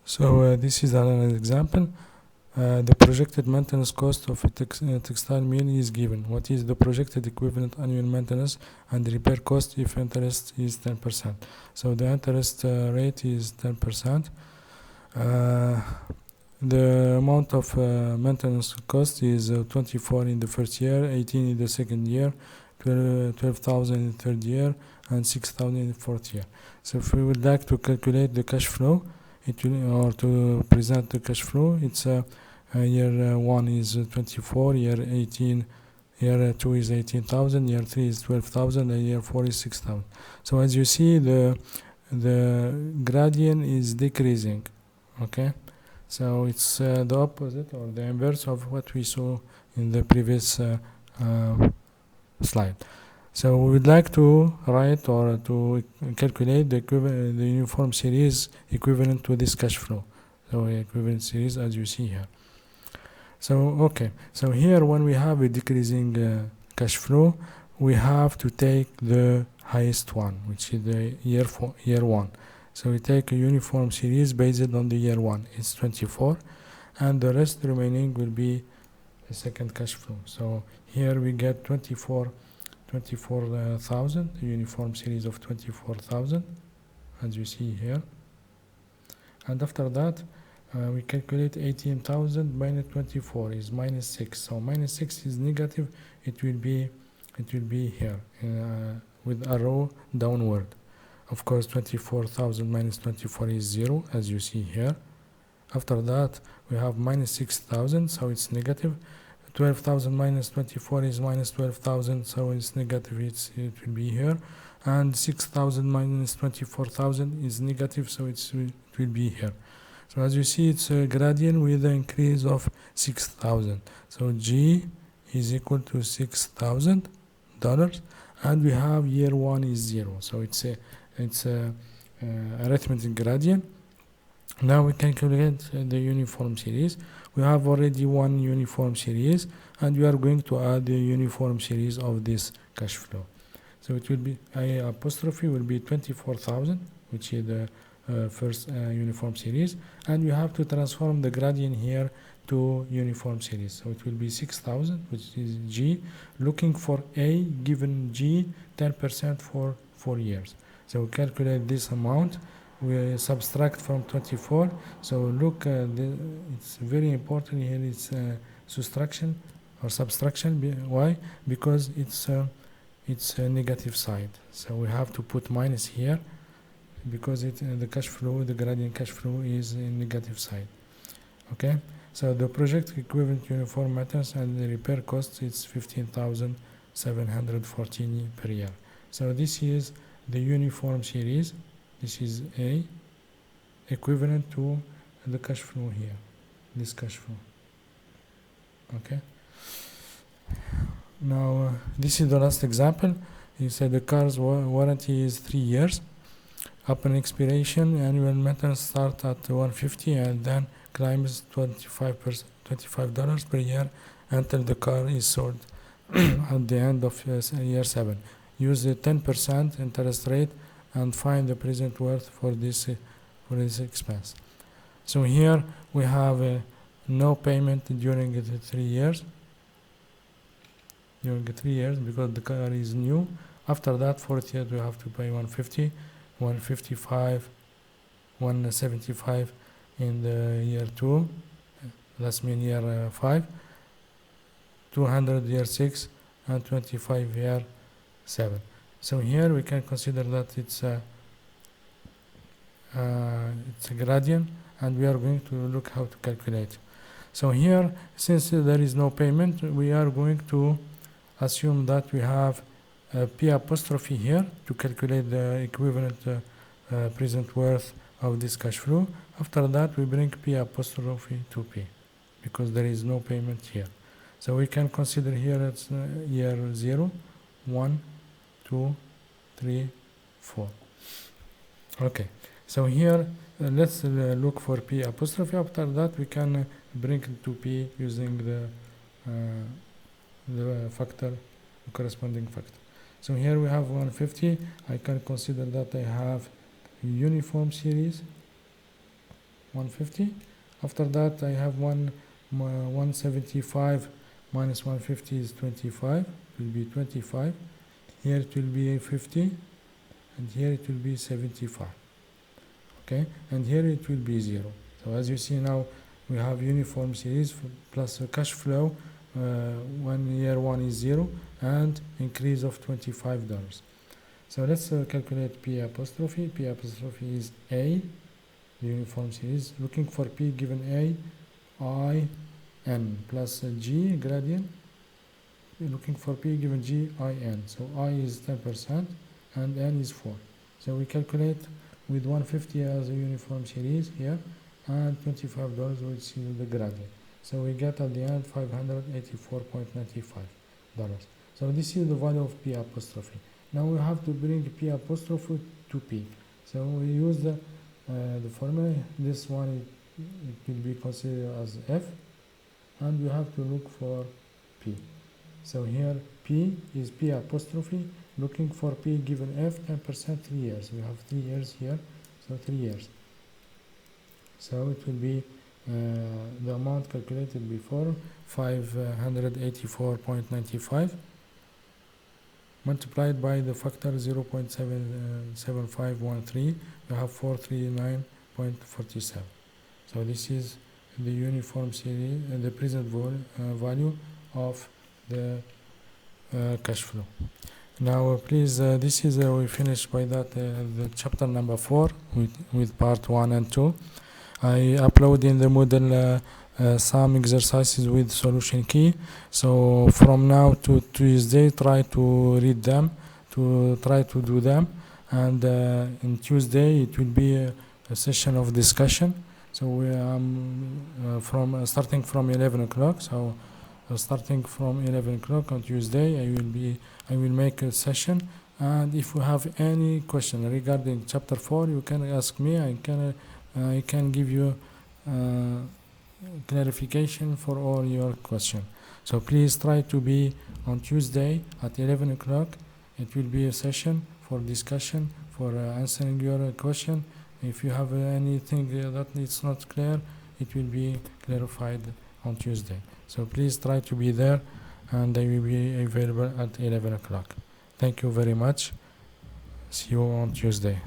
So this is an example. The projected maintenance cost of a textile mill is given. What is the projected equivalent annual maintenance and repair cost if interest is 10%? So the interest rate is 10%. The amount of maintenance cost is 24 in the first year, 18 in the second year, 12,000 in the third year, and 6,000 in the fourth year. So if we would like to calculate the cash flow, or to present the cash flow, it's year 1 is 24, year 2 is 18,000, year 3 is 12,000, and year 4 is 6,000. So as you see, the gradient is decreasing. Okay, so it's the opposite or the inverse of what we saw in the previous slide. So we would like to write or to calculate the uniform series equivalent to this cash flow. So equivalent series as you see here. So okay, so here when we have a decreasing cash flow, we have to take the highest one, which is the year 1. So we take a uniform series based on the year 1. It's 24, and the rest remaining will be the second cash flow. So here we get 24,000, a uniform series of 24,000, as you see here. And after that, we calculate 18,000 minus 24 is minus 6. So minus 6 is negative. It will be here with arrow downward. Of course, 24,000 minus 24 is 0, as you see here. After that, we have minus 6,000, so it's negative. 12,000 minus 24 is minus 12,000, so it's negative. It will be here. And 6,000 minus 24,000 is negative, so it will be here. So as you see, it's a gradient with an increase of 6,000. So G is equal to $6,000, and we have year 1 is 0. So it's a arithmetic gradient. Now we calculate the uniform series. We have already one uniform series, and we are going to add the uniform series of this cash flow. So it will be I apostrophe will be 24,000, which is the first uniform series, and we have to transform the gradient here to uniform series. So it will be 6,000, which is G, looking for A given G 10% for 4 years. So we calculate this amount, we subtract from 24. So look, it's very important here, it's subtraction or subtraction. Why? Because it's a negative side. So we have to put minus here, because the cash flow, the gradient cash flow is in negative side. Okay, so the project equivalent uniform maintenance and the repair costs is 15,714 per year. So this is the uniform series. This is A, equivalent to the cash flow here, this cash flow. Okay, now this is the last example. You said the car's warranty is 3 years. Upon expiration, annual maintenance starts at $150 and then climbs $25 per year until the car is sold at the end of year 7. Use the 10% interest rate and find the present worth for this expense. So here we have no payment during the 3 years. During the 3 years, because the car is new. After that, 4th year we have to pay 150, 155, 175 in the year 2. That's mean year 5. 200 year 6 and 25 year 7. So here we can consider that it's a gradient, and we are going to look how to calculate. So here, since there is no payment, we are going to assume that we have a P apostrophe here to calculate the equivalent present worth of this cash flow. After that, we bring P apostrophe to P, because there is no payment here. So we can consider here it's year 0, 1, 2, 3, 4. Okay, so here let's look for P apostrophe. After that, we can bring it to P using the factor, the corresponding factor. So here we have 150. I can consider that I have uniform series 150. After that I have 175 minus 150 is 25, it will be 25. Here it will be 50, and here it will be 75. Okay, and here it will be 0. So as you see now, we have uniform series plus a cash flow. 1 year 1 is 0 and increase of $25. So let's calculate P apostrophe. P apostrophe is A, the uniform series. Looking for P given A, I, N plus G gradient. Looking for P given G, I, N. So I is 10% and N is 4. So we calculate with 150 as a uniform series here and $25 which is the gradient. So we get at the end $584.95. So this is the value of P apostrophe. Now we have to bring P apostrophe to P. So we use the formula. This one it will be considered as F, and we have to look for P. So here P is P apostrophe. Looking for P given F, 10%, 3 years. We have 3 years here, so 3 years. So it will be the amount calculated before, 584.95, multiplied by the factor 0.7513, we have 439.47. So this is the uniform series, the present value of the cash flow. Now please, this is we finished by that the chapter number 4 with part 1 and 2. I upload in the Moodle some exercises with solution key. So from now to Tuesday, try to read them, to try to do them, and in Tuesday it will be a session of discussion. So we starting from 11 o'clock. So starting from 11 o'clock on Tuesday, I will make a session. And if you have any question regarding chapter 4, you can ask me. I can give you clarification for all your questions. So please try to be on Tuesday at 11 o'clock. It will be a session for discussion, for answering your question. If you have anything that is not clear, it will be clarified on Tuesday. So please try to be there, and I will be available at 11 o'clock. Thank you very much. See you on Tuesday.